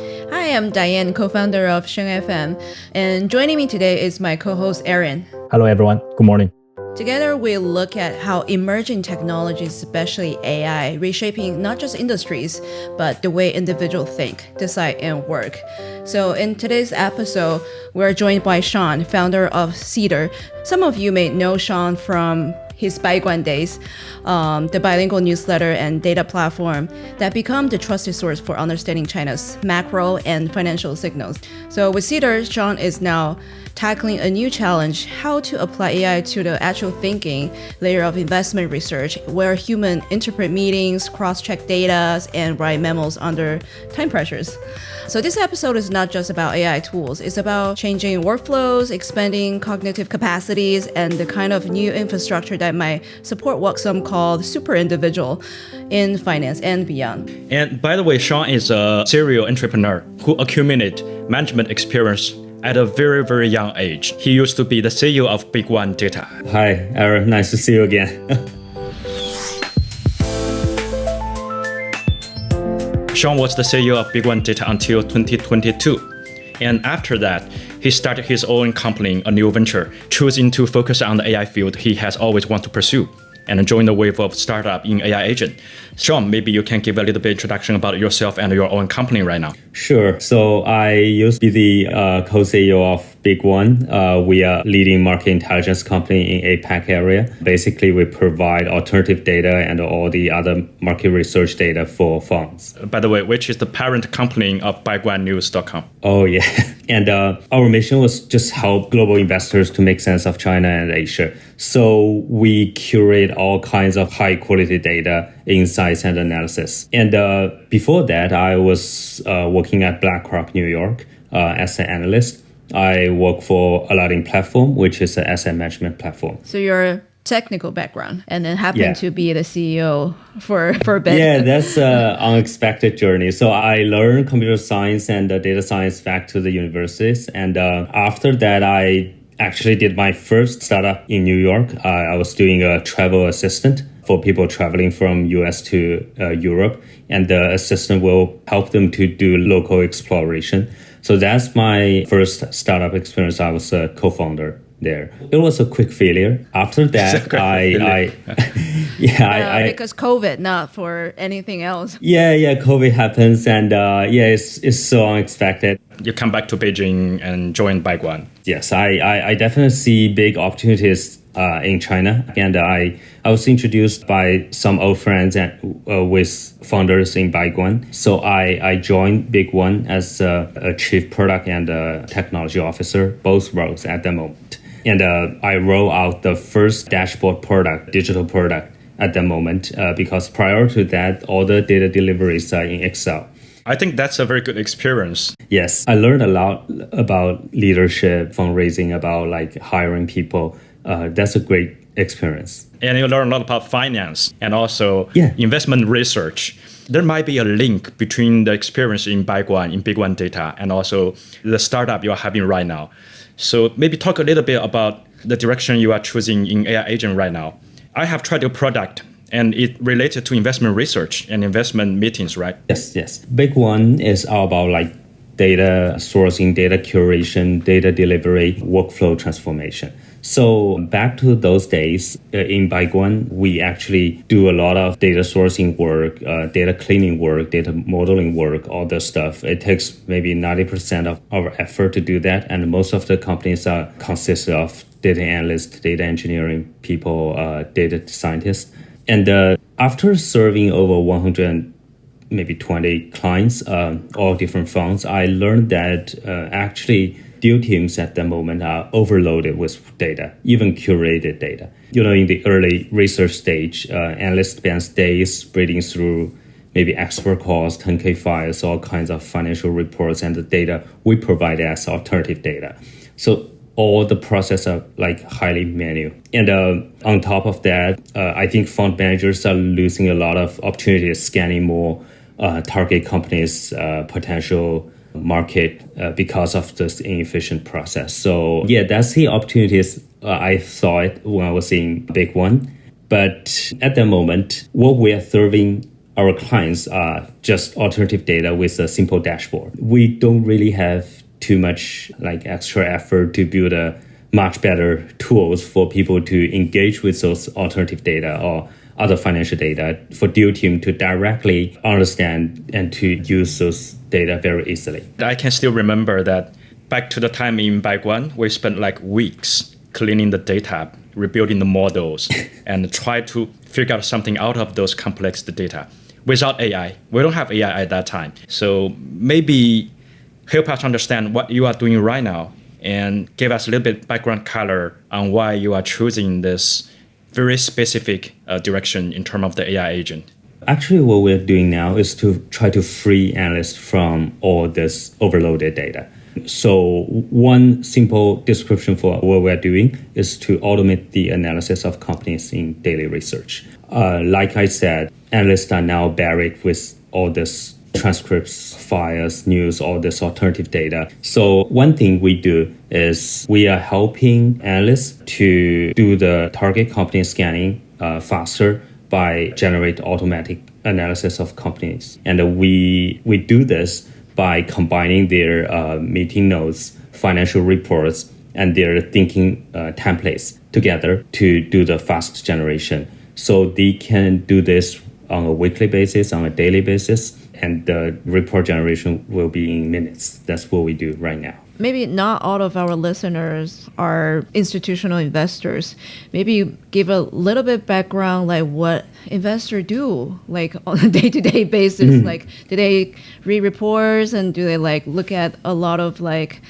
Hi, I'm Diane, co-founder of Sheng FM, and joining me today is my co-host Aaron. Hello, everyone. Good morning. Together, we look at how emerging technologies, especially AI, reshaping not just industries, but the way individuals think, decide, and work. So in today's episode, we're joined by Sean, founder of Cedar. Some of you may know Sean from his BigOne days, the bilingual newsletter and data platform that become the trusted source for understanding China's macro and financial signals. So with Cedar, Sean is now tackling a new challenge, how to apply AI to the actual thinking layer of investment research, where humans interpret meetings, cross-check data, and write memos under time pressures. So this episode is not just about AI tools. It's about changing workflows, expanding cognitive capacities, and the kind of new infrastructure that might support what some call super individual in finance and beyond. And by the way, Sean is a serial entrepreneur who accumulated management experience at a very, very young age. He used to be the CEO of BigOne Data. Hi, Aaron. Nice to see you again. Sean was the CEO of BigOne Data until 2022. And after that, he started his own company, a new venture, choosing to focus on the AI field he has always wanted to pursue, and join the wave of startup in AI agent. Sean, maybe you can give a little bit introduction about yourself and your own company right now. Sure. So I used to be the co-CEO of BigOne. We are a leading market intelligence company in APAC area. Basically, we provide alternative data and all the other market research data for funds. By the way, which is the parent company of BigOneNews.com. Oh, yeah. And our mission was just help global investors to make sense of China and Asia. So we curate all kinds of high quality data, insights, and analysis. And before that, I was working at BlackRock, New York, as an analyst. I work for Aladdin Platform, which is an asset management platform. So your technical background, and then happen to be the CEO for a bit. Yeah, that's an unexpected journey. So I learned computer science and data science back to the universities. And after that, I actually did my first startup in New York. I was doing a travel assistant for people traveling from US to Europe. And the assistant will help them to do local exploration. So that's my first startup experience. I was a co-founder there. It was a quick failure. After that, because COVID, not for anything else. Yeah, COVID happens, and it's so unexpected. You come back to Beijing and join BigOne. Yes, I definitely see big opportunities in China, and I was introduced by some old friends and with founders in BigOne. So I joined BigOne as a chief product and technology officer, both roles at the moment. And I roll out the first dashboard product, digital product at the moment, because prior to that, all the data deliveries are in Excel. I think that's a very good experience. Yes, I learned a lot about leadership, fundraising, about like hiring people. That's a great experience. And you learn a lot about finance and also investment research. There might be a link between the experience in BigOne Data, and also the startup you're having right now. So maybe talk a little bit about the direction you are choosing in AI agent right now. I have tried your product, and it related to investment research and investment meetings, right? Yes. BigOne is all about like data sourcing, data curation, data delivery, workflow transformation. So back to those days in BigOne, we actually do a lot of data sourcing work, data cleaning work, data modeling work, all this stuff. It takes maybe 90% of our effort to do that. And most of the companies consist of data analysts, data engineering people, data scientists. And after serving over 100 maybe 20 clients, all different funds, I learned that actually deal teams at the moment are overloaded with data, even curated data. In the early research stage, analysts spend days reading through maybe expert calls, 10K files, all kinds of financial reports, and the data we provide as alternative data. So all the process are like highly manual. And on top of that, I think fund managers are losing a lot of opportunities scanning more target companies' potential market because of this inefficient process. So that's the opportunities I saw it when I was in BigOne. But at the moment, what we are serving our clients are just alternative data with a simple dashboard. We don't really have too much like extra effort to build a much better tools for people to engage with those alternative data or other financial data for deal team to directly understand and to use those data very easily. I can still remember that back to the time in BigOne, we spent like weeks cleaning the data, rebuilding the models, and try to figure out something out of those complex data. Without AI, we don't have AI at that time. So maybe help us understand what you are doing right now and give us a little bit background color on why you are choosing this very specific direction in terms of the AI agent. Actually, what we're doing now is to try to free analysts from all this overloaded data. So one simple description for what we're doing is to automate the analysis of companies in daily research. Like I said, analysts are now buried with all this transcripts, files, news, all this alternative data. So one thing we do is we are helping analysts to do the target company scanning faster by generate automatic analysis of companies. And we do this by combining their meeting notes, financial reports, and their thinking templates together to do the fast generation. So they can do this on a weekly basis, on a daily basis, and the report generation will be in minutes. That's what we do right now. Maybe not all of our listeners are institutional investors. Maybe give a little bit background, like what investors do, like on a day-to-day basis. Like, do they read reports and do they like look at a lot of like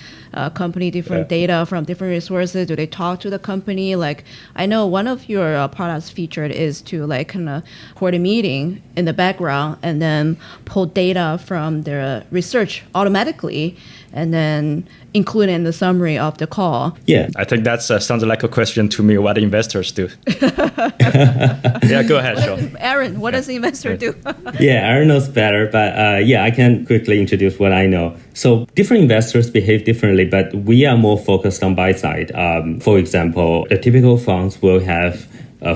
company different data from different resources? Do they talk to the company? Like, I know one of your products featured is to like kind of hold a meeting in the background and then pull data from their research automatically and then include it in the summary of the call. Yeah. I think that sounds like a question to me, what investors do. Yeah, go ahead, Sean. Aaron, what does the investor do? Yeah, Aaron knows better, but I can quickly introduce what I know. So different investors behave differently, but we are more focused on buy side. For example, the typical funds will have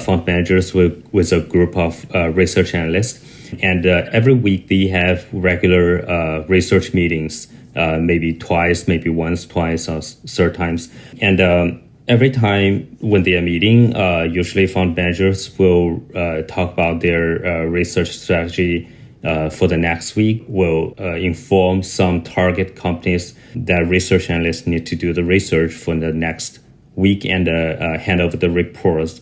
fund managers with a group of research analysts. And every week they have regular research meetings, maybe twice, maybe once, twice, or third times. And every time when they are meeting, usually fund managers will talk about their research strategy for the next week, will inform some target companies that research analysts need to do the research for the next week and hand over the reports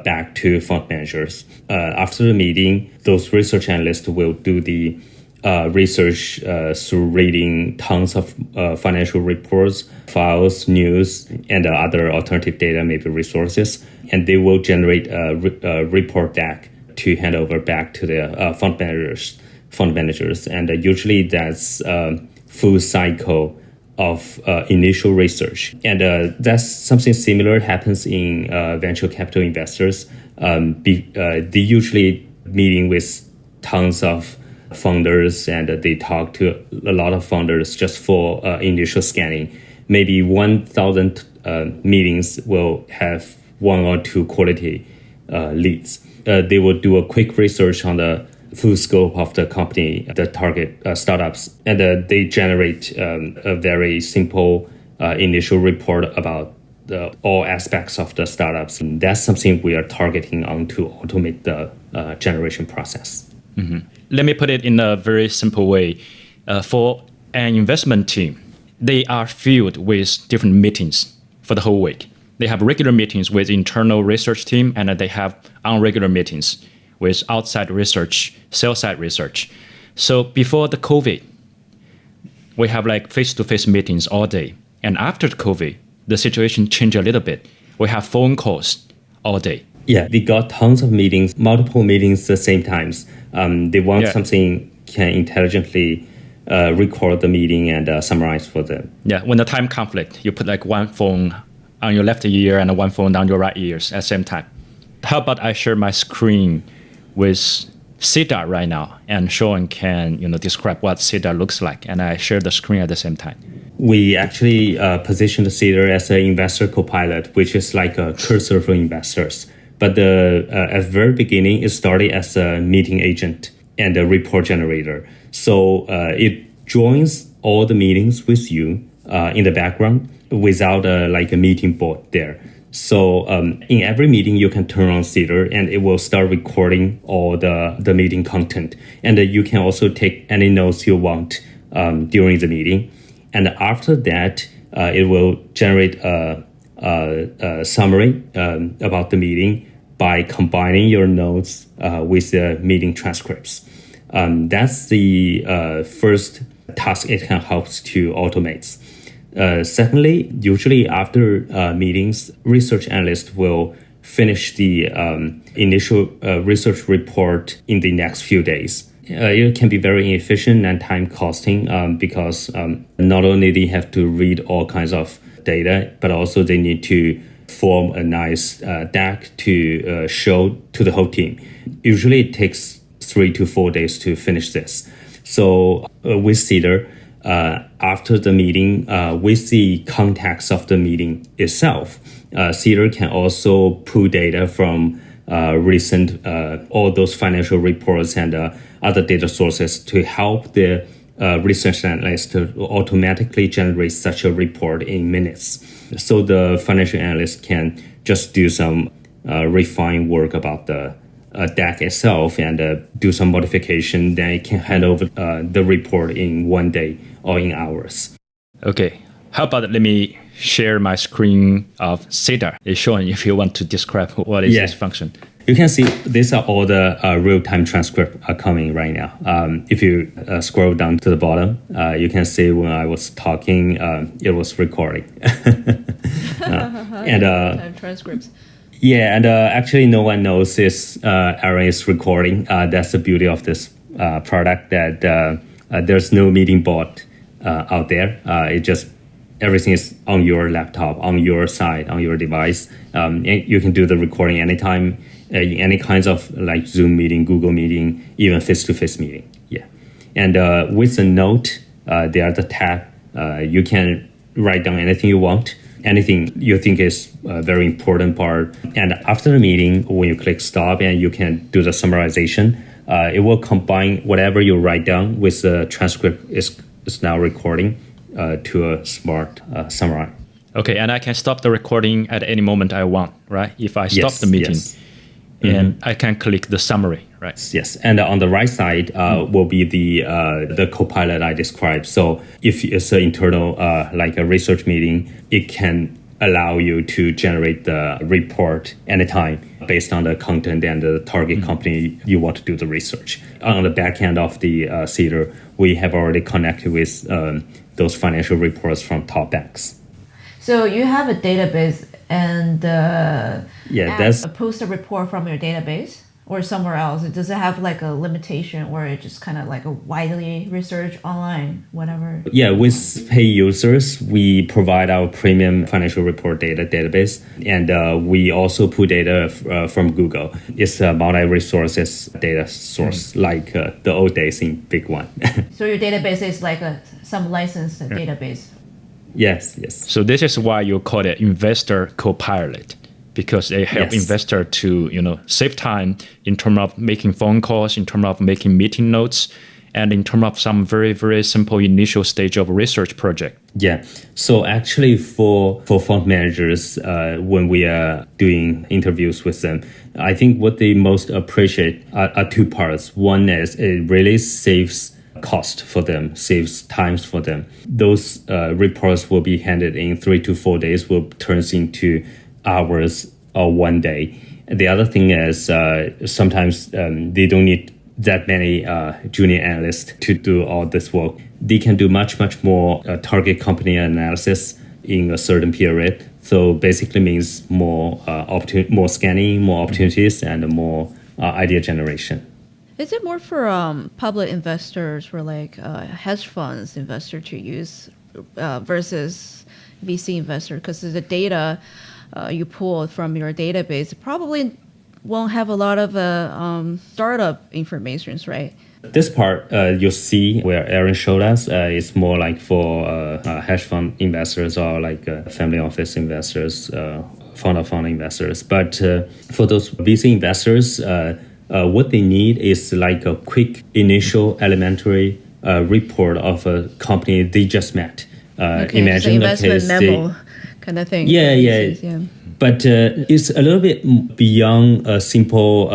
back to fund managers. After the meeting, those research analysts will do the research through reading tons of financial reports, files, news, and other alternative data, maybe resources, and they will generate a report deck to hand over back to the fund managers. And usually that's full cycle of initial research. And that's something similar happens in venture capital investors. They usually meeting with tons of founders and they talk to a lot of founders just for initial scanning. Maybe 1,000 meetings will have one or two quality leads. They will do a quick research on the full scope of the company, the target startups, and they generate a very simple initial report about all aspects of the startups. And that's something we are targeting on to automate the generation process. Mm-hmm. Let me put it in a very simple way. For an investment team, they are filled with different meetings for the whole week. They have regular meetings with internal research team, and they have irregular meetings with outside research, sell-side research. So before the COVID, we have like face-to-face meetings all day. And after the COVID, the situation changed a little bit. We have phone calls all day. Yeah, they got tons of meetings, multiple meetings at the same times. They want something can intelligently record the meeting and summarize for them. Yeah, when the time conflict, you put like one phone on your left ear and one phone on your right ears at the same time. How about I share my screen with Cedar right now, and Sean can describe what Cedar looks like, and I share the screen at the same time. We actually positioned Cedar as an investor copilot, which is like a cursor for investors. But at the very beginning, it started as a meeting agent. and a report generator. So it joins all the meetings with you in the background without a meeting bot there. So in every meeting, you can turn on Cedar and it will start recording all the meeting content. And you can also take any notes you want during the meeting. And after that, it will generate a summary about the meeting by combining your notes with the meeting transcripts. That's the first task it can help to automate. Secondly, usually after meetings, research analysts will finish the initial research report in the next few days. It can be very inefficient and time costing because not only they have to read all kinds of data, but also they need to form a nice deck to show to the whole team. Usually it takes 3 to 4 days to finish this. So with Cedar, after the meeting, with the context of the meeting itself, Cedar can also pull data from recent all those financial reports and other data sources to help the research analyst to automatically generate such a report in minutes. So the financial analyst can just do some refined work about the deck itself and do some modification. Then it can hand over the report in 1 day or in hours. Okay. How about let me share my screen of Cedar. It's showing if you want to describe what is this function. You can see these are all the real-time transcripts are coming right now. If you scroll down to the bottom, you can see when I was talking, it was recording. And transcripts. Yeah, and actually no one knows this Aaron is recording. That's the beauty of this product, that there's no meeting bot out there. It just, everything is on your laptop, on your side, on your device. And you can do the recording anytime, in any kinds of like Zoom meeting, Google meeting, even face-to-face meeting. Yeah, and with the note, there are the tab. You can write down anything you want, anything you think is a very important part. And after the meeting, when you click stop and you can do the summarization, it will combine whatever you write down with the transcript is now recording to a smart summary. Okay, and I can stop the recording at any moment I want, right? If I stop the meeting, and I can click the summary, right? Yes, and on the right side will be the Copilot I described. So if it's an internal, like a research meeting, it can allow you to generate the report anytime based on the content and the target company you want to do the research. On the back end of the Cedar, we have already connected with those financial reports from top banks. So you have a database and that's post a report from your database or somewhere else. Does it have like a limitation where it just kind of like a widely research online, whatever? Yeah, with pay users, we provide our premium financial report data database, and we also pull data from Google. It's a multi-resources data source, like the old days in BigOne. So your database is like some licensed database. Yes. So this is why you call it investor copilot, because they help investor to save time in terms of making phone calls, in terms of making meeting notes, and in terms of some very, very simple initial stage of research project. Yeah. So actually for fund managers, when we are doing interviews with them, I think what they most appreciate are two parts. One is it really saves cost for them, saves times for them. Those reports will be handed in 3 to 4 days, will turns into hours or 1 day. And the other thing is sometimes they don't need that many junior analysts to do all this work. They can do much more target company analysis in a certain period. So basically means more scanning, more opportunities, and more idea generation. Is it more for public investors, for like hedge funds investor to use versus VC investor? Because the data you pull from your database probably won't have a lot of startup information, right? This part you'll see where Aaron showed us is more like for hedge fund investors or like family office investors, fund of fund investors. But for those VC investors, What they need is like a quick initial elementary report of a company they just met. Imagine the case memo kind of thing. Yeah. But it's a little bit beyond a simple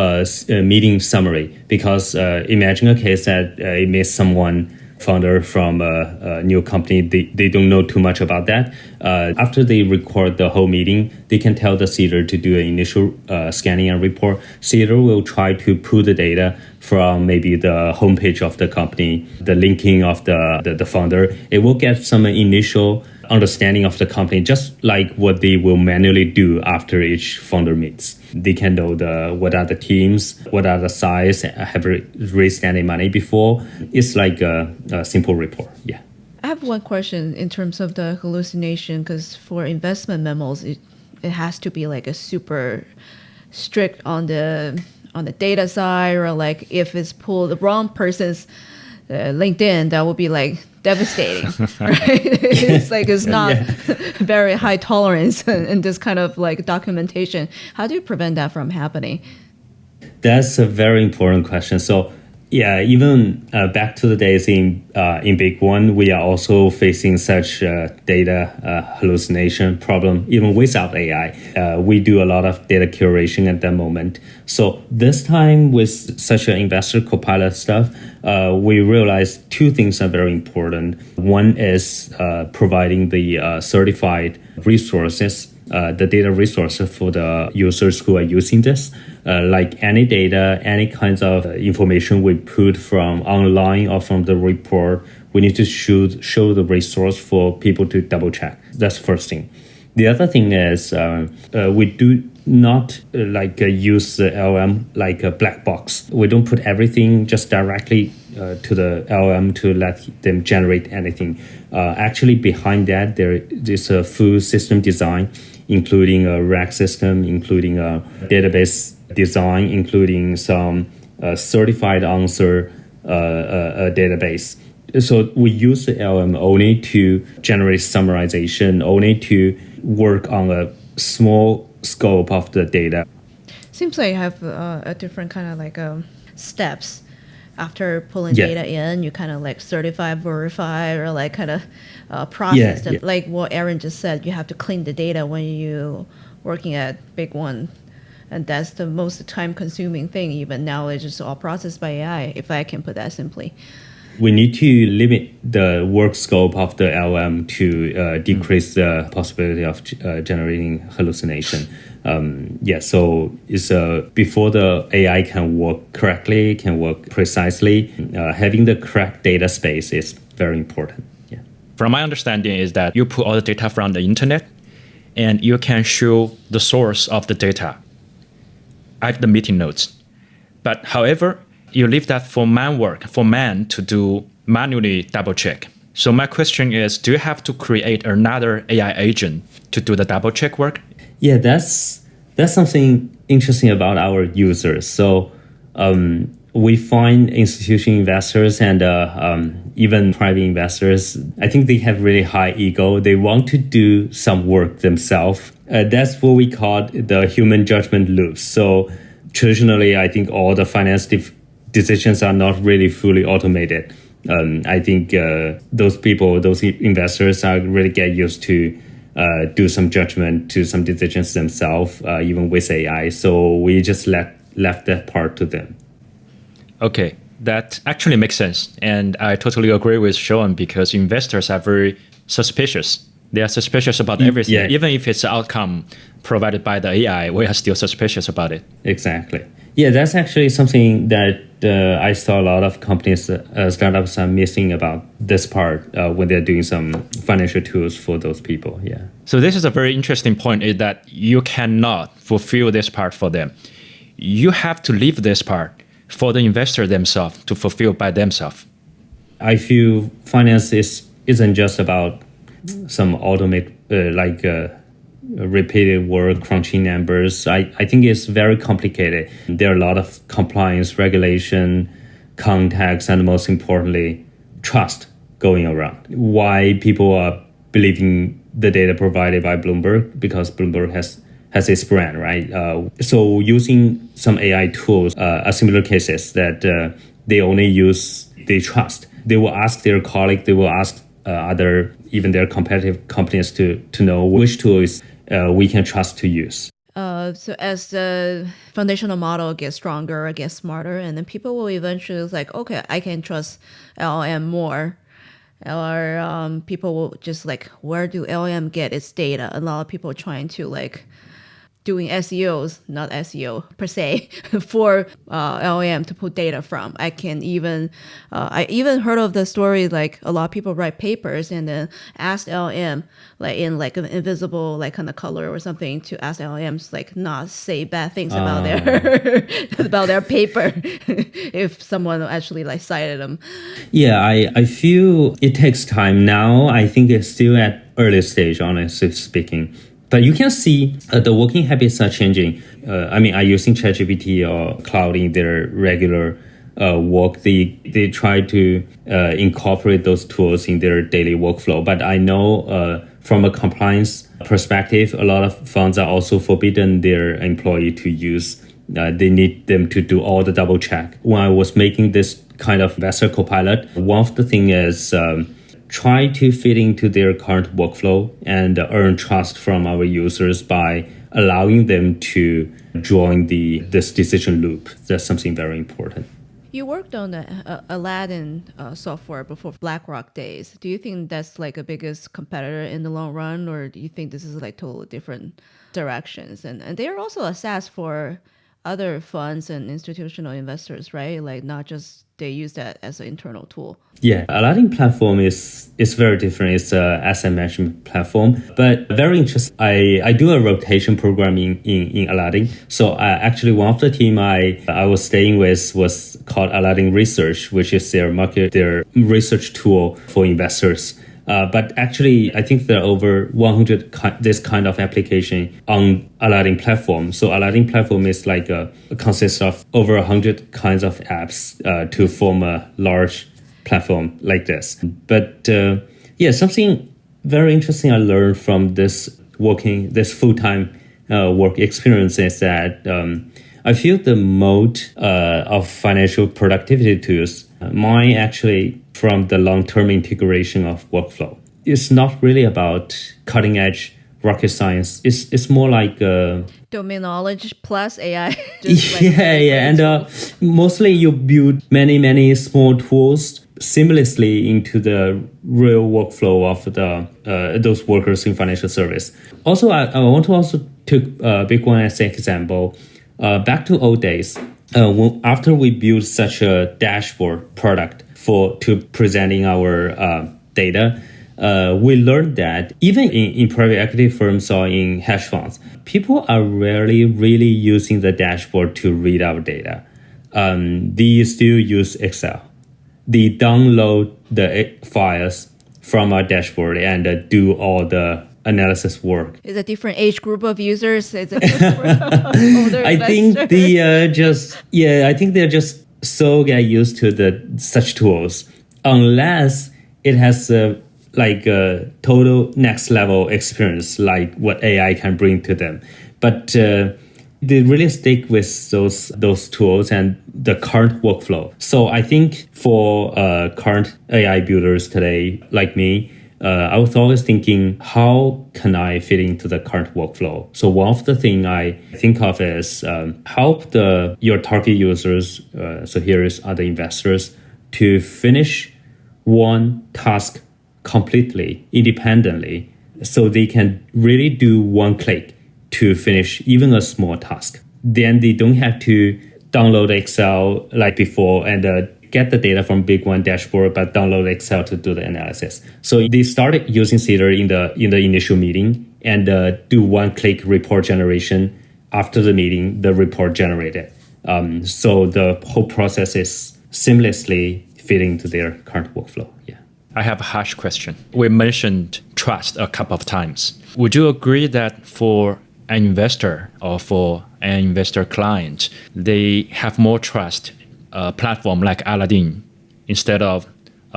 meeting summary, because imagine a case that it meets someone, founder from a new company, they don't know too much about that. After they record the whole meeting, they can tell the Cedar to do an initial scanning and report. Cedar will try to pull the data from maybe the homepage of the company, the linking of the founder. It will get some initial understanding of the company, just like what they will manually do after each founder meets. They can know what are the teams, what are the size, have raised any money before. It's like a simple report. Yeah. I have one question in terms of the hallucination, because for investment memos, it has to be like a super strict on the data side, or like if it's pulled the wrong person's LinkedIn, that would be like devastating, right? It's not very high tolerance in this kind of like documentation. How do you prevent that from happening? That's a very important question. So yeah, even back to the days in BigOne, we are also facing such data hallucination problem, even without AI. We do a lot of data curation at the moment. So this time with such an investor copilot stuff, we realized two things are very important. One is providing the certified resources, the data resources for the users who are using this. Like any data, any kinds of information we put from online or from the report, we need to show the resource for people to double check. That's the first thing. The other thing is we do not use the LLM like a black box. We don't put everything just directly to the LLM to let them generate anything. Actually, behind that, there is a full system design, including a rack system, including a database design, including some certified answer database. So we use the LM only to generate summarization, only to work on a small scope of the data. Seems like you have a different kind of like steps. After pulling data in, you kind of like certify, verify, or like kind of process them. Like what Aaron just said, you have to clean the data when you working at BigOne. And that's the most time-consuming thing. Even now, it's just all processed by AI, if I can put that simply. We need to limit the work scope of the LM to decrease the possibility of generating hallucination. So it's before the AI can work correctly, can work precisely, having the correct data space is very important. Yeah. From my understanding is that you pull all the data from the internet and you can show the source of the data at the meeting notes. But however, you leave that for man to do manually double check. So my question is, do you have to create another AI agent to do the double check work? Yeah, that's something interesting about our users. So we find institutional investors and even private investors, I think they have really high ego. They want to do some work themselves. That's what we call the human judgment loops. So traditionally, I think all the finance decisions are not really fully automated. I think those investors are really get used to do some judgment, to some decisions themselves, even with AI. So we just left that part to them. Okay, that actually makes sense. And I totally agree with Sean, because investors are very suspicious. They are suspicious about everything. Yeah. Even if it's the outcome provided by the AI, we are still suspicious about it. Exactly. Yeah, that's actually something that I saw a lot of companies, startups are missing about this part when they're doing some financial tools for those people. Yeah. So this is a very interesting point, is that you cannot fulfill this part for them. You have to leave this part for the investor themselves to fulfill by themselves. I feel finance isn't just about some automate repeated work, crunching numbers. I think it's very complicated. There are a lot of compliance, regulation, context, and most importantly, trust going around. Why people are believing the data provided by Bloomberg? Because Bloomberg has has its brand, right? So using some AI tools, similar cases that they only use, they trust. They will ask their colleague, they will ask other, even their competitive companies to know which tools we can trust to use. So as the foundational model gets stronger, gets smarter, and then people will eventually like, okay, I can trust LLM more. Or people will just like, where do LLM get its data? A lot of people trying to like doing SEOs, not SEO per se, for LLM to put data from. I even heard of the story like a lot of people write papers and then ask LLM like in like an invisible like kind of color or something to ask LLMs like not say bad things about their about their paper if someone actually like cited them. Yeah, I feel it takes time now. I think it's still at early stage, honestly speaking. But you can see the working habits are changing. Are using ChatGPT or Cloud in their regular work. They try to incorporate those tools in their daily workflow. But I know from a compliance perspective, a lot of funds are also forbidden their employee to use. They need them to do all the double check. When I was making this kind of investor copilot, one of the thing is try to fit into their current workflow and earn trust from our users by allowing them to join this decision loop. That's something very important. You worked on the Aladdin software before BlackRock days. Do you think that's like a biggest competitor in the long run, or do you think this is like totally different directions? And they're also a SaaS for other funds and institutional investors, right? Like not just they use that as an internal tool. Yeah, Aladdin platform is very different. It's a asset management platform, but very interesting. I do a rotation programming in Aladdin. So actually one of the team I was staying with was called Aladdin Research, which is their research tool for investors. But actually, I think there are over 100 this kind of application on Aladdin platform. So Aladdin platform is like consists of over 100 kinds of apps to form a large platform like this. But something very interesting I learned from this full-time work experience is that I feel the moat of financial productivity tools might actually from the long-term integration of workflow. It's not really about cutting-edge rocket science. It's more like domain knowledge plus AI. And mostly you build many small tools seamlessly into the real workflow of those workers in financial service. Also, I want to also take BigOne as an example. Back to old days, after we built such a dashboard product to presenting our data, we learned that even in private equity firms or in hedge funds, people are rarely really using the dashboard to read our data. They still use Excel. They download the files from our dashboard and do all the analysis work. It's a different age group of users. It's a older I think I think they're just so get used to such tools, unless it has a total next level experience like what AI can bring to them. But they really stick with those tools and the current workflow. So I think for current AI builders today, like me, I was always thinking, how can I fit into the current workflow? So one of the things I think of is help your target users, so here is other investors, to finish one task completely, independently, so they can really do one click to finish even a small task. Then they don't have to download Excel like before and get the data from BigOne dashboard, but download Excel to do the analysis. So they started using Cedar in the initial meeting and do one-click report generation. After the meeting, the report generated. So the whole process is seamlessly fitting to their current workflow. Yeah. I have a harsh question. We mentioned trust a couple of times. Would you agree that for an investor or for an investor client, they have more trust a platform like Aladdin instead of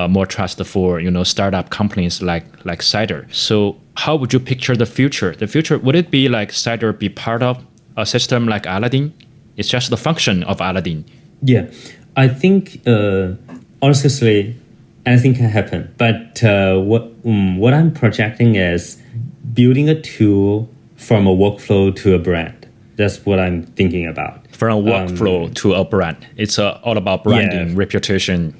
more trust for startup companies like Cedar? So how would you picture the future? The future, would it be like Cedar be part of a system like Aladdin? It's just the function of Aladdin. Yeah, I think honestly, anything can happen. But what I'm projecting is building a tool from a workflow to a brand. That's what I'm thinking about. From a workflow to a brand. It's all about branding, reputation.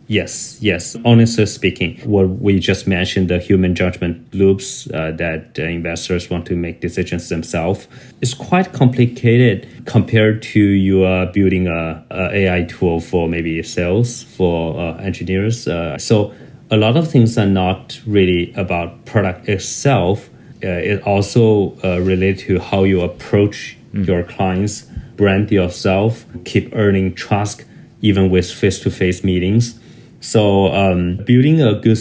Yes. Honestly speaking, what we just mentioned, the human judgment loops that investors want to make decisions themselves, is quite complicated compared to you building a AI tool for maybe sales, for engineers. So a lot of things are not really about product itself. It also related to how you approach your clients, brand yourself, keep earning trust, even with face-to-face meetings. So building a good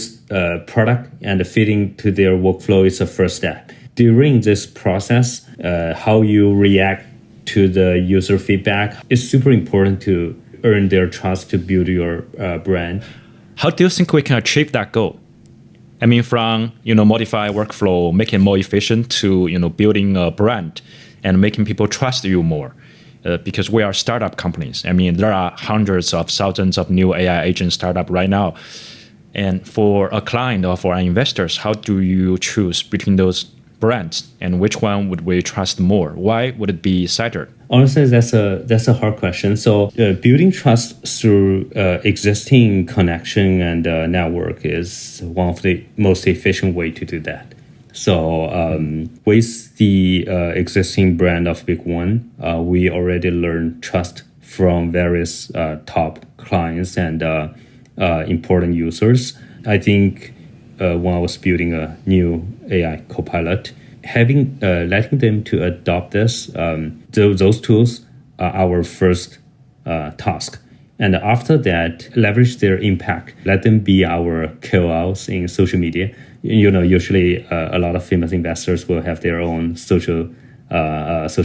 product and fitting to their workflow is the first step. During this process, how you react to the user feedback is super important to earn their trust to build your brand. How do you think we can achieve that goal? I mean, from modify workflow, make it more efficient, to building a brand and making people trust you more. Because we are startup companies. I mean, there are hundreds of thousands of new AI agent startup right now. And for a client or for our investors, how do you choose between those brands, and which one would we trust more? Why would it be Cedar? Honestly, that's a hard question. So building trust through existing connection and network is one of the most efficient way to do that. So with the existing brand of BigOne, we already learned trust from various top clients and important users. I think when I was building a new AI copilot, letting them to adopt this, those tools are our first task. And after that, leverage their impact. Let them be our KOLs in social media. Usually a lot of famous investors will have their own social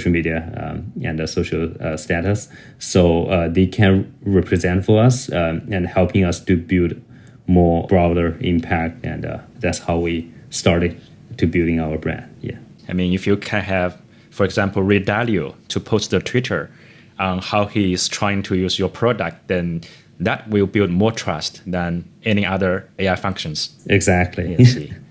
media and social status. So they can represent for us and helping us to build more broader impact. And that's how we started to building our brand. Yeah. I mean, if you can have, for example, Ray Dalio to post the Twitter on how he is trying to use your product, then that will build more trust than any other AI functions. Exactly.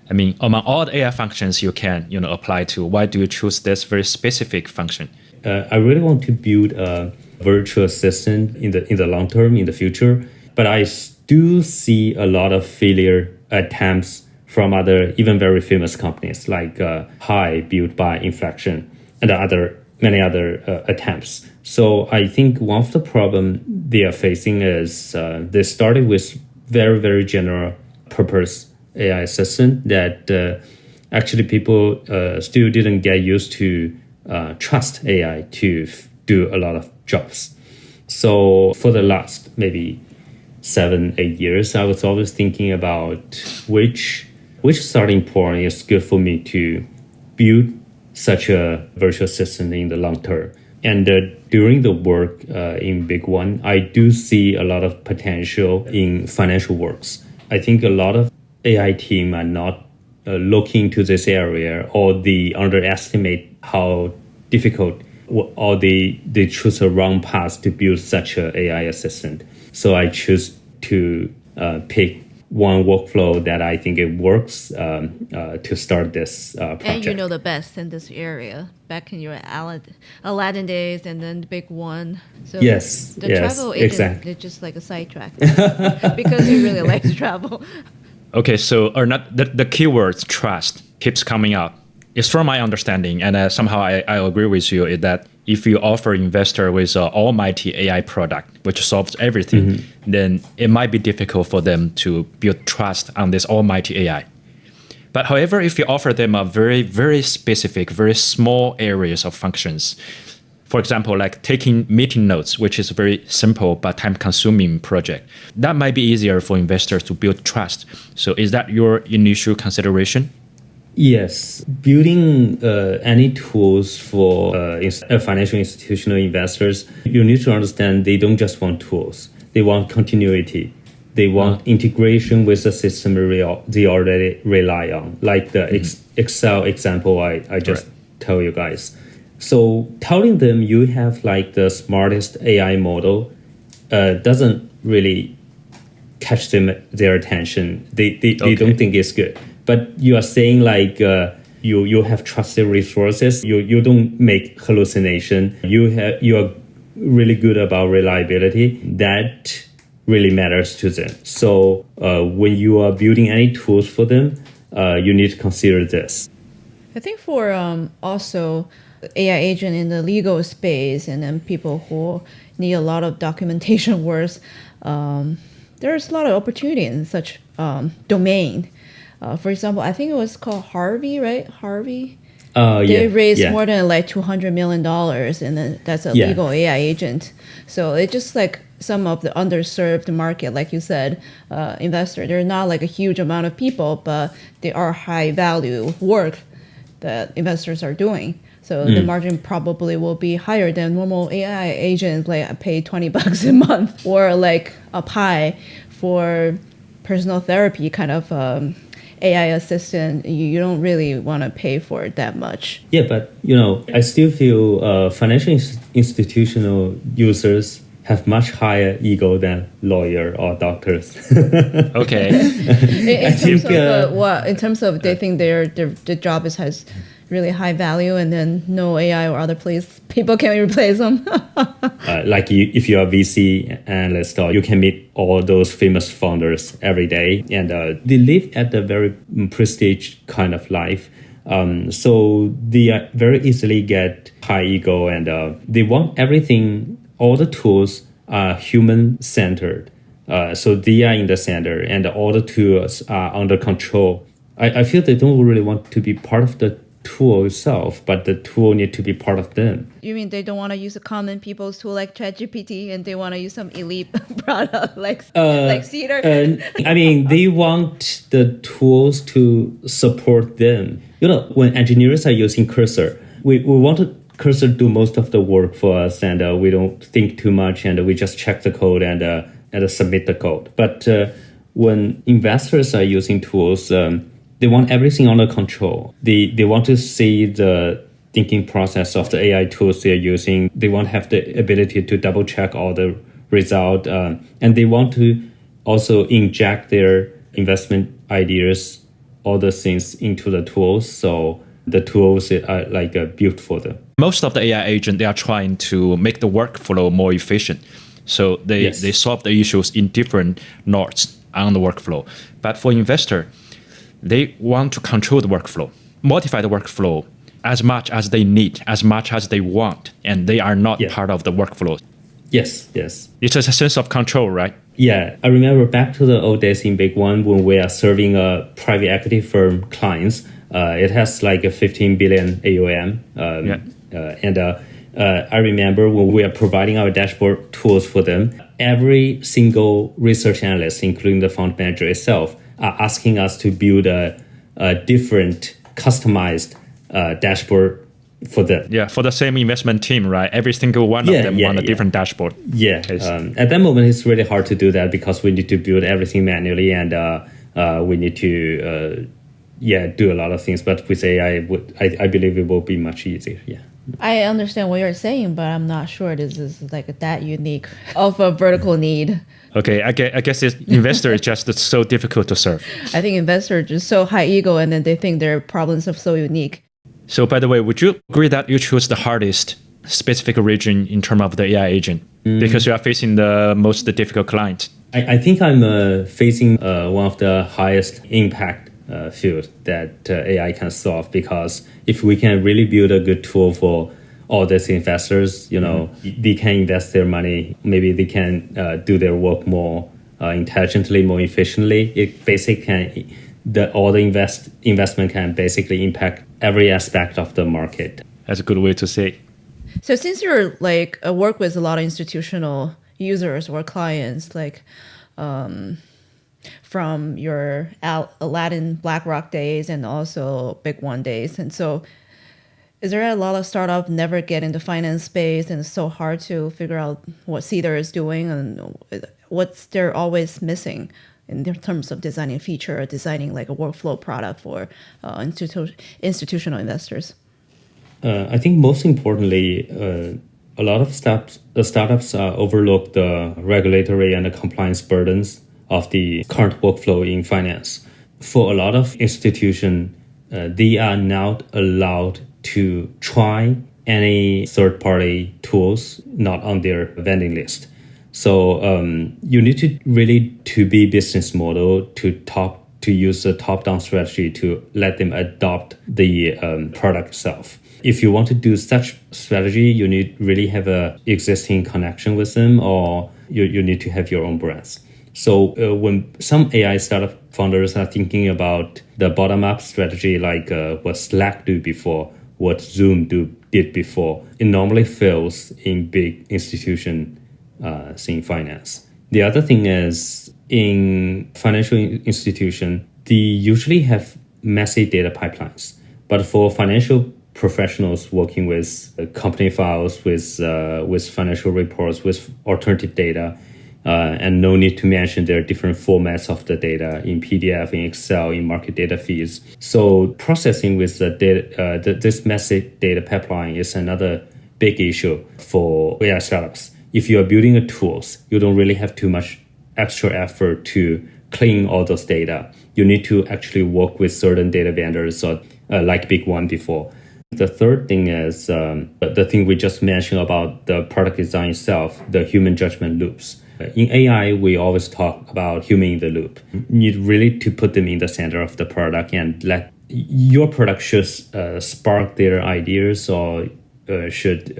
I mean, among all the AI functions you can apply to, why do you choose this very specific function? I really want to build a virtual assistant in the long term, in the future, but I do see a lot of failure attempts from other, even very famous companies like Hi, built by Inflection, and many other attempts. So I think one of the problems they are facing is they started with very, very general purpose AI assistant that actually people still didn't get used to trust AI to do a lot of jobs. So for the last maybe 7-8 years, I was always thinking about which starting point is good for me to build such a virtual assistant in the long term. And during the work in BigOne, I do see a lot of potential in financial works. I think a lot of AI team are not looking to this area, or they underestimate how difficult, or they choose a wrong path to build such an AI assistant. So I choose to pick one workflow that I think it works to start this project. And you know the best in this area back in your Aladdin days, and then the BigOne. So yes, the travel agent exactly. is just like a sidetrack because he really likes to travel. Okay, so the keyword trust keeps coming up. It's from my understanding, and somehow I agree with you, is that if you offer investor with an almighty AI product which solves everything, then it might be difficult for them to build trust on this almighty AI. But however, if you offer them a very, very specific, very small areas of functions, for example, like taking meeting notes, which is a very simple but time-consuming project, that might be easier for investors to build trust. So is that your initial consideration? Yes, building any tools for financial institutional investors, you need to understand they don't just want tools. They want continuity. They want integration with the system they already rely on, like the Excel example I just tell you guys. So telling them you have like the smartest AI model doesn't really catch their attention. They don't think it's good. But you are saying like you have trusted resources. You don't make hallucination. You are really good about reliability. That really matters to them. So when you are building any tools for them, you need to consider this. I think for also AI agent in the legal space and then people who need a lot of documentation work, there's a lot of opportunity in such domain. For example, I think it was called Harvey, right? Harvey. They raised more than like $200 million, and then that's a legal AI agent. So it's just like some of the underserved market, like you said, investor. They're not like a huge amount of people, but they are high value work that investors are doing. So the margin probably will be higher than normal AI agents, like pay $20 a month, or like a pie for personal therapy kind of AI assistant. You don't really want to pay for it that much. Yeah, but I still feel financial institutional users have much higher ego than lawyer or doctors. Okay. In terms of they think their job has really high value, and then no AI or other people can replace them. Like if you're a VC analyst, you can meet all those famous founders every day, and they live at a very prestige kind of life. So they very easily get high ego, and they want everything. All the tools are human-centered. So they are in the center, and all the tools are under control. I feel they don't really want to be part of the tool itself, but the tool need to be part of them. You mean they don't want to use a common people's tool like ChatGPT, and they want to use some elite product like Cedar? I mean, they want the tools to support them. When engineers are using Cursor, we want Cursor do most of the work for us, and we don't think too much, and we just check the code and submit the code. But when investors are using tools, they want everything under control. They want to see the thinking process of the AI tools they're using. They want to have the ability to double check all the result, and they want to also inject their investment ideas, all the things into the tools. So the tools are like built for them. Most of the AI agents, they are trying to make the workflow more efficient. So they solve the issues in different nodes on the workflow. But for investor, they want to control the workflow, modify the workflow as much as they need, as much as they want, and they are not part of the workflow. Yes. It's a sense of control, right? Yeah, I remember back to the old days in BigOne when we are serving a private equity firm clients. It has like a 15 billion AUM. And I remember when we are providing our dashboard tools for them, every single research analyst, including the fund manager itself, are asking us to build a different customized dashboard for them. Yeah, for the same investment team, right? Every single one of them want a different dashboard. Yeah, at that moment, it's really hard to do that because we need to build everything manually, and we need to do a lot of things. But with AI, I believe it will be much easier. Yeah. I understand what you're saying, but I'm not sure this is like that unique of a vertical need. Okay, I guess investor is just so difficult to serve. I think investors are just so high ego, and then they think their problems are so unique. So by the way, would you agree that you choose the hardest specific region in terms of the AI agent because you are facing the most difficult client? I think I'm facing one of the highest impact field that AI can solve, because if we can really build a good tool for all these investors, they can invest their money. Maybe they can do their work more intelligently, more efficiently. It basically all the investment can basically impact every aspect of the market. That's a good way to say. So since you're like work with a lot of institutional users or clients, like from your Aladdin BlackRock days and also BigOne days, and so is there a lot of startups never get into finance space, and it's so hard to figure out what Cedar is doing, and what's they're always missing in terms of designing a feature or designing like a workflow product for institutional investors? I think most importantly, a lot of startups overlook the regulatory and the compliance burdens of the current workflow in finance. For a lot of institutions, they are not allowed to try any third-party tools not on their vending list. So you need to really to be business model to use a top-down strategy to let them adopt the product itself. If you want to do such strategy, you need really have a existing connection with them, or you need to have your own brands. So when some AI startup founders are thinking about the bottom-up strategy, like what Slack do before, what Zoom did before, it normally fails in big institution in finance. The other thing is in financial institution, they usually have messy data pipelines. But for financial professionals working with company files, with financial reports, with alternative data, and no need to mention there are different formats of the data in PDF, in Excel, in market data feeds. So processing with the data, this messy data pipeline is another big issue for AI startups. If you are building a tools, you don't really have too much extra effort to clean all those data. You need to actually work with certain data vendors, or like BigOne before. The third thing is the thing we just mentioned about the product design itself, the human judgment loops. In AI, we always talk about human in the loop. You need really to put them in the center of the product and let your product should spark their ideas or should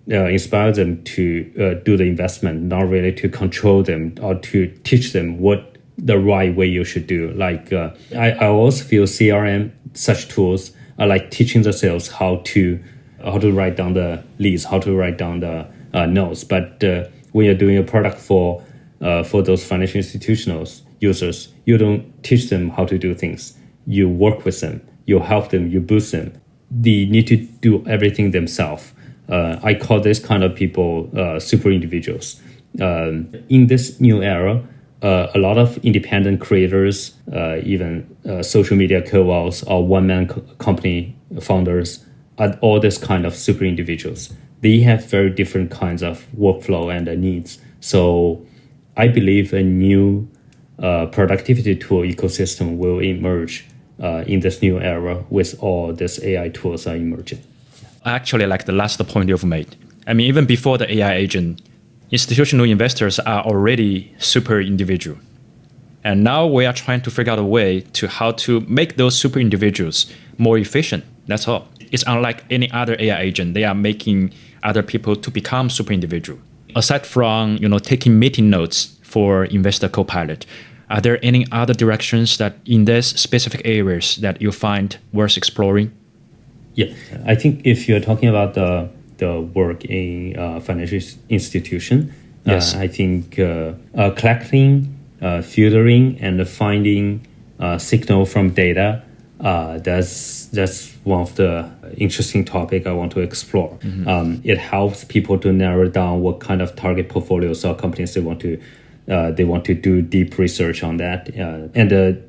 inspire them to do the investment, not really to control them or to teach them what the right way you should do. Like I also feel CRM, such tools are like teaching the sales how to write down the leads, how to write down the notes. But when you're doing a product for those financial institutional users, you don't teach them how to do things. You work with them, you help them, you boost them. They need to do everything themselves. I call this kind of people super individuals. In this new era, a lot of independent creators, even social media co-ops or one-man company founders, are all this kind of super individuals. They have very different kinds of workflow and needs. So I believe a new productivity tool ecosystem will emerge in this new era with all these AI tools are emerging. I actually like the last point you've made. I mean, even before the AI agent, institutional investors are already super individual. And now we are trying to figure out a way to how to make those super individuals more efficient. That's all. It's unlike any other AI agent. They are making other people to become super individual. Aside from, taking meeting notes for investor copilot, are there any other directions that in these specific areas that you find worth exploring? Yeah, I think if you're talking about the work in financial institution, yes. I think collecting, filtering, and finding signal from data, that's one of the interesting topic I want to explore. Mm-hmm. It helps people to narrow down what kind of target portfolios or companies they want to do deep research on that. And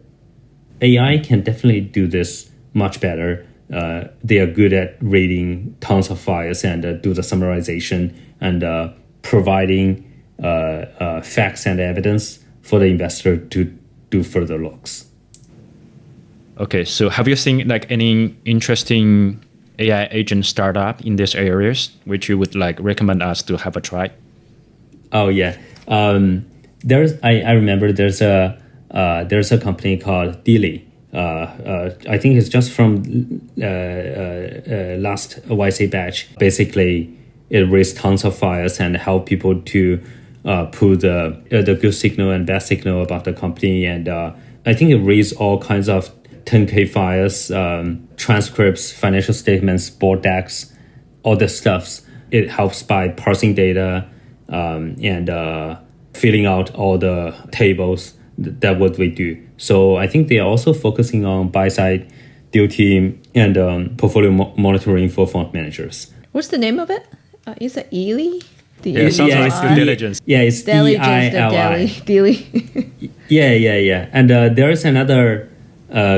AI can definitely do this much better. They are good at reading tons of files and do the summarization and providing facts and evidence for the investor to do further looks. Okay, so have you seen like any interesting AI agent startup in these areas which you would like recommend us to have a try? Oh yeah, I remember there's a company called Dilly. I think it's just from last YC batch. Basically, it raised tons of files and help people to put the good signal and bad signal about the company. And I think it raised all kinds of 10K files, transcripts, financial statements, board decks, all the stuffs. It helps by parsing data and filling out all the tables. That's what we do. So I think they are also focusing on buy-side deal team and portfolio monitoring for fund managers. What's the name of it? Is it Ely? Yeah, sounds like due diligence. Yeah, it's Diligence, the DILI. daily. Yeah. And there is another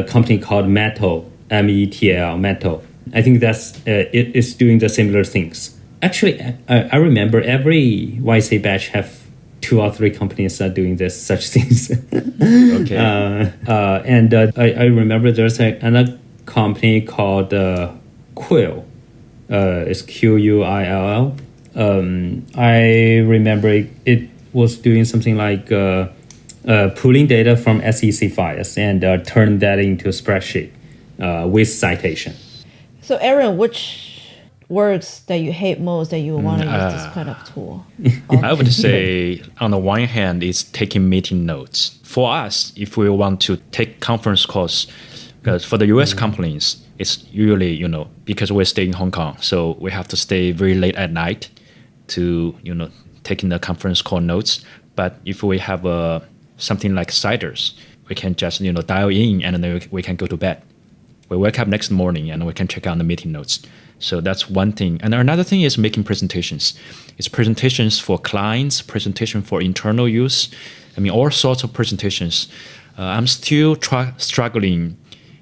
company called Metal, METL, Metal. I think that's it is doing the similar things. Actually, I remember every YC batch have 2 or 3 companies that are doing such things. Okay. And I remember there's another company called Quill. It's QUILL. I remember it was doing something like pulling data from SEC files and turn that into a spreadsheet with citation. So Aaron, which works that you hate most that you want to use this kind of tool? I would say on the one hand, it's taking meeting notes. For us, if we want to take conference calls, because for the US companies, it's usually, because we stay in Hong Kong, so we have to stay very late at night to, taking the conference call notes. But if we have something like Cedars, we can just, dial in and then we can go to bed. We wake up next morning and we can check out the meeting notes. So that's one thing. And another thing is making presentations. It's presentations for clients, presentation for internal use. All sorts of presentations. I'm still struggling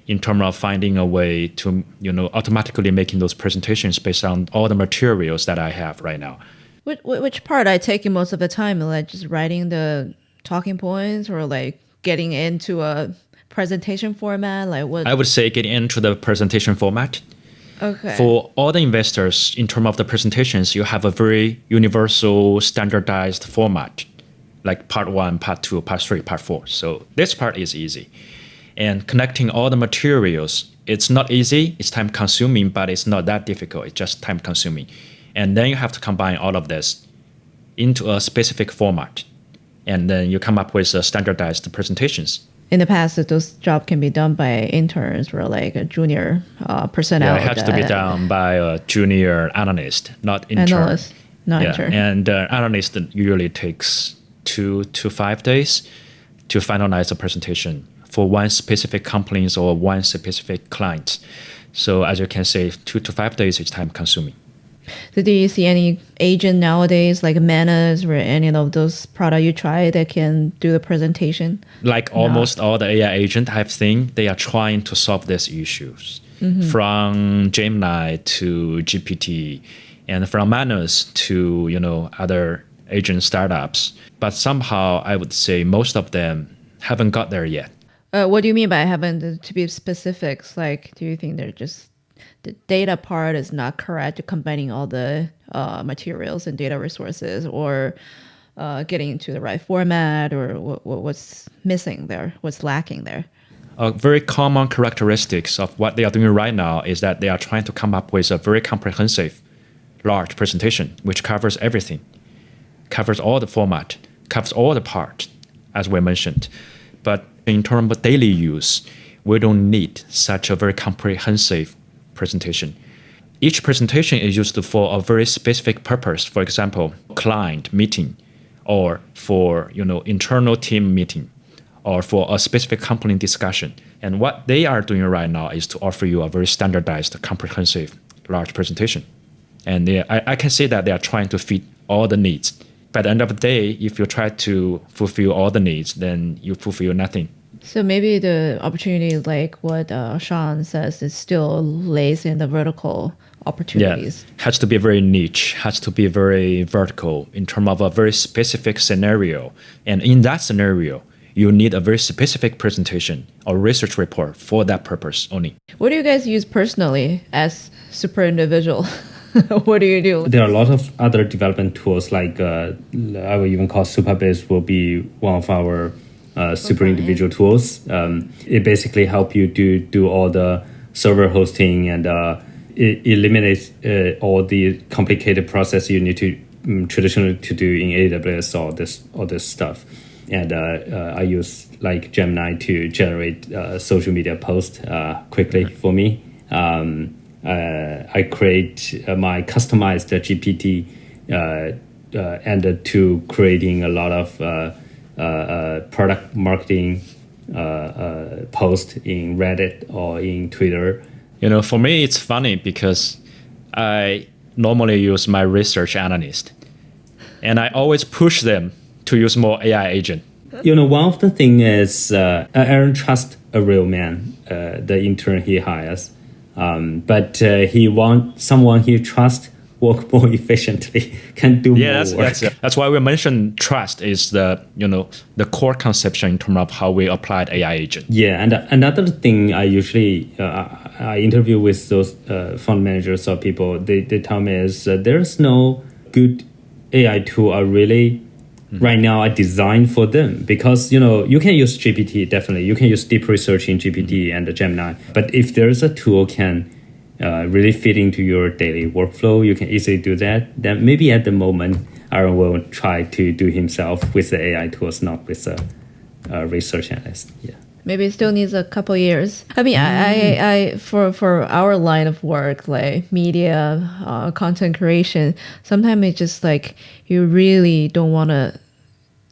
in terms of finding a way to, automatically making those presentations based on all the materials that I have right now. Which part I take most of the time? Like just writing the talking points or like getting into a presentation format? Like what? I would say getting into the presentation format. Okay. For all the investors, in terms of the presentations, you have a very universal, standardized format, like part 1, part 2, part 3, part 4. So this part is easy. And connecting all the materials, it's not easy, it's time consuming, but it's not that difficult, it's just time consuming. And then you have to combine all of this into a specific format. And then you come up with standardized presentations. In the past, those jobs can be done by interns or like a junior personnel. Yeah, it has to be done by a junior analyst, not intern. Analyst, not intern. And analyst usually takes 2 to 5 days to finalize a presentation for one specific company or one specific client. So as you can say, 2 to 5 days is time consuming. So do you see any agent nowadays, like Manas or any of those products you try that can do the presentation? Like almost all the AI agents I've seen, they are trying to solve these issues. From Gemini to GPT and from Manas to, other agent startups. But somehow I would say most of them haven't got there yet. What do you mean by haven't, to be specifics? Like, do you think they're just the data part is not correct to combining all the materials and data resources, or getting into the right format, or what's missing there, what's lacking there? A very common characteristics of what they are doing right now is that they are trying to come up with a very comprehensive, large presentation, which covers everything, covers all the format, covers all the part, as we mentioned. But in terms of daily use, we don't need such a very comprehensive presentation. Each presentation is used for a very specific purpose. For example, client meeting, or for internal team meeting, or for a specific company discussion. And what they are doing right now is to offer you a very standardized, comprehensive, large presentation. And I can say that they are trying to fit all the needs. By the end of the day, if you try to fulfill all the needs, then you fulfill nothing. So maybe the opportunity, like what Sean says, is still lays in the vertical opportunities. Yeah, has to be very niche, has to be very vertical in terms of a very specific scenario. And in that scenario, you need a very specific presentation or research report for that purpose only. What do you guys use personally as super individual? What do you do? There are a lot of other development tools, like I would even call Supabase will be one of our super individual tools. It basically helps you do all the server hosting, and it eliminates all the complicated process you need to traditionally to do in AWS, all this stuff. And I use like Gemini to generate social media posts quickly for me. I create my customized GPT and to creating a lot of product marketing post in Reddit or in Twitter. For me, it's funny because I normally use my research analyst. And I always push them to use more AI agent. One of the thing is Aaron trusts a real man, the intern he hires, but he wants someone he trusts work more efficiently, can do more work. That's why we mentioned trust is the core conception in terms of how we applied AI agent. Yeah, and another thing I usually I interview with those fund managers or people, they tell me is there's no good AI tool are really right now are designed for them, because you can use GPT, definitely you can use deep research in GPT and the Gemini, but if there's a tool can really fit into your daily workflow, you can easily do that, then maybe at the moment Aaron will try to do himself with the AI tools, not with a research analyst. Yeah, maybe it still needs a couple years. I mean, I for our line of work, like media, content creation, sometimes it's just like you really don't want to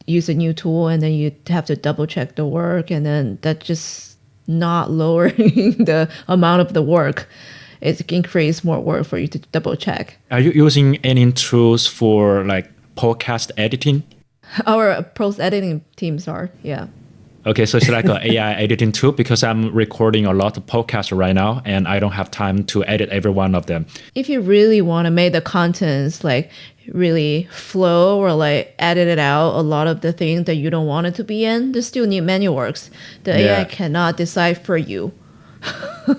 use a new tool, and then you have to double check the work, and then that just not lowering the amount of the work. It can create more work for you to double check. Are you using any tools for like podcast editing? Our post editing teams are, yeah. Okay, so it's like an AI editing tool, because I'm recording a lot of podcasts right now and I don't have time to edit every one of them. If you really want to make the contents like really flow or like edit it out, a lot of the things that you don't want it to be in, they still need manual works. The AI cannot decide for you.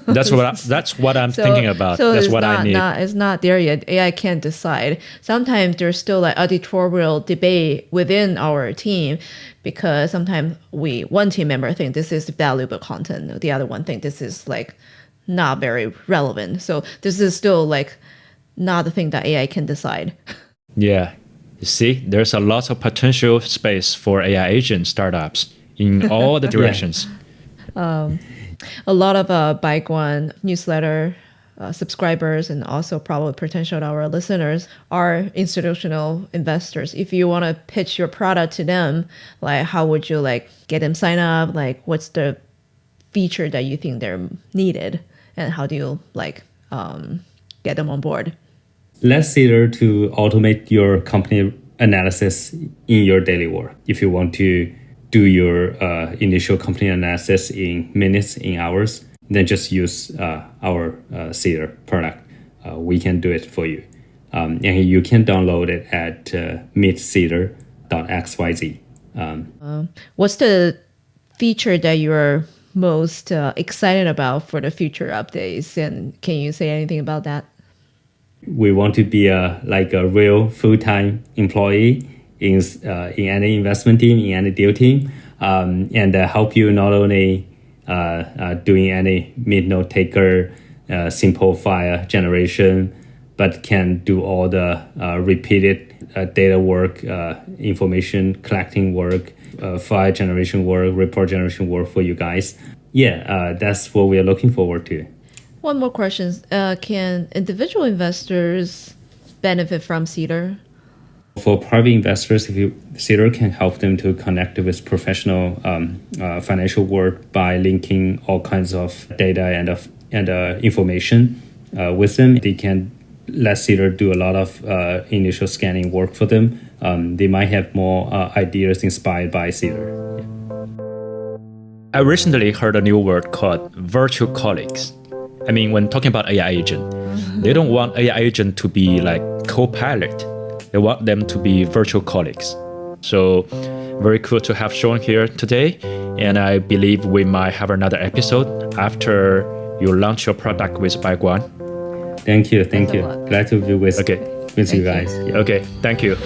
That's what I'm thinking about. So that's it's what I need. It's not there yet. AI can't decide. Sometimes there's still like editorial debate within our team, because sometimes one team member think this is valuable content, the other one think this is like not very relevant. So this is still like not the thing that AI can decide. Yeah, you see, there's a lot of potential space for AI agent startups in all the directions. A lot of BigOne newsletter subscribers, and also probably potential our listeners, are institutional investors. If you want to pitch your product to them, like how would you like get them sign up? Like what's the feature that you think they're needed, and how do you like get them on board? Let's Cedar to automate your company analysis in your daily work. If you want to do your initial company analysis in minutes, in hours, then just use our Cedar product. We can do it for you. And you can download it at meetcedar.xyz. What's the feature that you're most excited about for the future updates? And can you say anything about that? We want to be like a real full-time employee in any investment team, in any deal team, and help you not only doing any mid-note taker, simple file generation, but can do all the repeated data work, information collecting work, file generation work, report generation work for you guys. Yeah, that's what we are looking forward to. One more question. Can individual investors benefit from Cedar? For private investors, Cedar can help them to connect with professional financial work by linking all kinds of data and information with them. They can let Cedar do a lot of initial scanning work for them. They might have more ideas inspired by Cedar. I recently heard a new word called virtual colleagues. I mean, when talking about AI agent, they don't want AI agent to be like co-pilot. They want them to be virtual colleagues. So very cool to have Sean here today. And I believe we might have another episode after you launch your product with BigOne. Thank you. Glad to be with you guys. Okay, thank you.